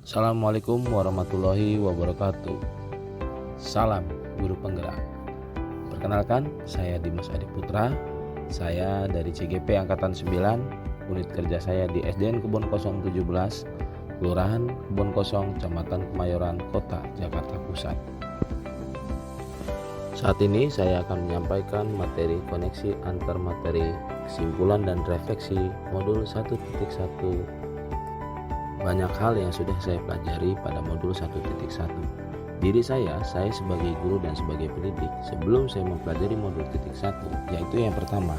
Assalamualaikum warahmatullahi wabarakatuh. Salam guru penggerak. Perkenalkan, saya Dimas Adi Putra. Saya dari CGP Angkatan 9. Unit kerja saya di SDN Kebon Kosong 17, Kelurahan Kebon Kosong, Kecamatan Kemayoran, Kota Jakarta Pusat. Saat ini saya akan menyampaikan materi koneksi antar materi, kesimpulan dan refleksi modul 1.1. Banyak hal yang sudah saya pelajari pada modul 1.1. Diri saya sebagai guru dan sebagai pendidik, sebelum saya mempelajari modul 1.1, yaitu yang pertama,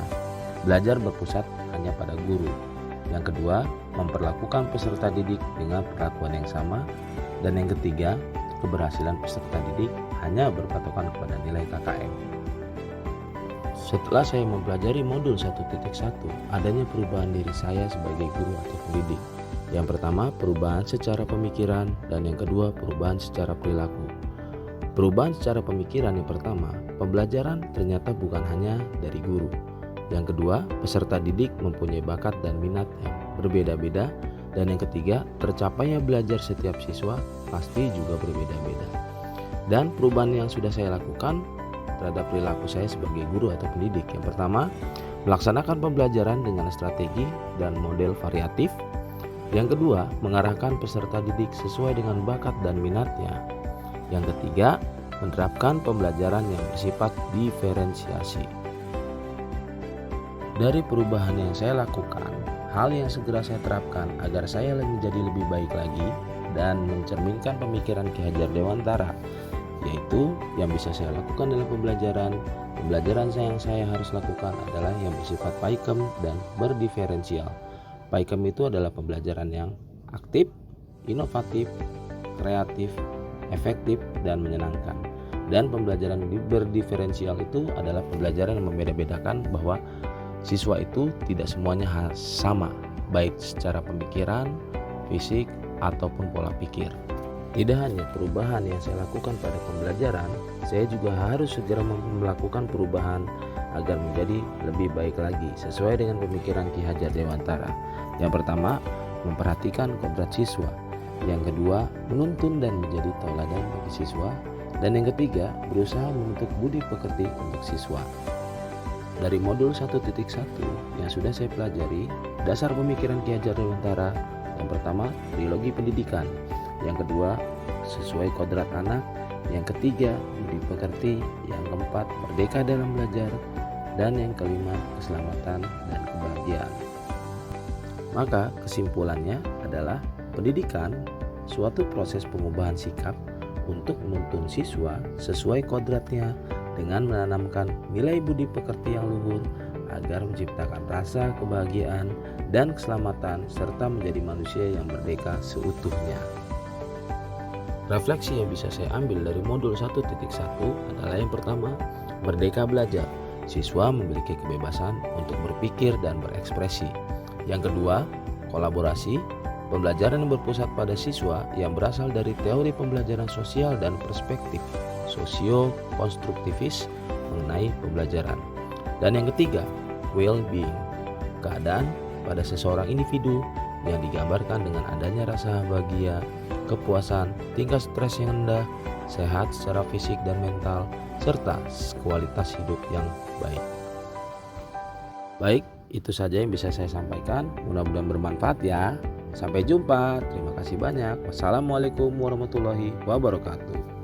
belajar berpusat hanya pada guru. Yang kedua, memperlakukan peserta didik dengan perlakuan yang sama. Dan yang ketiga, keberhasilan peserta didik hanya berpatokan kepada nilai KKM. Setelah saya mempelajari modul 1.1, adanya perubahan diri saya sebagai guru atau pendidik. Yang pertama, perubahan secara pemikiran, dan yang kedua, perubahan secara perilaku. Perubahan secara pemikiran yang pertama, pembelajaran ternyata bukan hanya dari guru. Yang kedua, peserta didik mempunyai bakat dan minat yang berbeda-beda. Dan yang ketiga, tercapainya belajar setiap siswa pasti juga berbeda-beda. Dan perubahan yang sudah saya lakukan terhadap perilaku saya sebagai guru atau pendidik. Yang pertama, melaksanakan pembelajaran dengan strategi dan model variatif. Yang kedua, mengarahkan peserta didik sesuai dengan bakat dan minatnya. Yang ketiga, menerapkan pembelajaran yang bersifat diferensiasi. Dari perubahan yang saya lakukan, hal yang segera saya terapkan agar saya menjadi lebih baik lagi dan mencerminkan pemikiran Ki Hajar Dewantara, yaitu yang bisa saya lakukan dalam pembelajaran yang saya harus lakukan adalah yang bersifat paikem dan berdiferensial. Paikem itu adalah pembelajaran yang aktif, inovatif, kreatif, efektif, dan menyenangkan. Dan pembelajaran berdiferensial itu adalah pembelajaran yang membeda-bedakan bahwa siswa itu tidak semuanya sama, baik secara pemikiran, fisik, ataupun pola pikir. Tidak hanya perubahan yang saya lakukan pada pembelajaran, saya juga harus segera melakukan perubahan agar menjadi lebih baik lagi sesuai dengan pemikiran Ki Hajar Dewantara. Yang pertama, memperhatikan kodrat siswa. Yang kedua, menuntun dan menjadi tauladan bagi siswa. Dan yang ketiga, berusaha membentuk budi pekerti untuk siswa. Dari modul 1.1 yang sudah saya pelajari, dasar pemikiran Ki Hajar Dewantara. Yang pertama, trilogi pendidikan. Yang kedua, sesuai kodrat anak. Yang ketiga, budi pekerti. Yang keempat, merdeka dalam belajar. Dan yang kelima, keselamatan dan kebahagiaan. Maka kesimpulannya adalah pendidikan suatu proses pengubahan sikap untuk menuntun siswa sesuai kodratnya dengan menanamkan nilai budi pekerti yang luhur agar menciptakan rasa kebahagiaan dan keselamatan serta menjadi manusia yang merdeka seutuhnya. Refleksi yang bisa saya ambil dari modul 1.1 adalah yang pertama, merdeka belajar. Siswa memiliki kebebasan untuk berpikir dan berekspresi. Yang kedua, kolaborasi. Pembelajaran yang berpusat pada siswa yang berasal dari teori pembelajaran sosial dan perspektif sosio-konstruktivis mengenai pembelajaran. Dan yang ketiga, well-being. Keadaan pada seseorang individu yang digambarkan dengan adanya rasa bahagia, kepuasan, tingkat stres yang rendah, sehat secara fisik dan mental, serta kualitas hidup yang baik. Baik, itu saja yang bisa saya sampaikan. Mudah-mudahan bermanfaat ya. Sampai jumpa. Terima kasih banyak. Wassalamualaikum warahmatullahi wabarakatuh.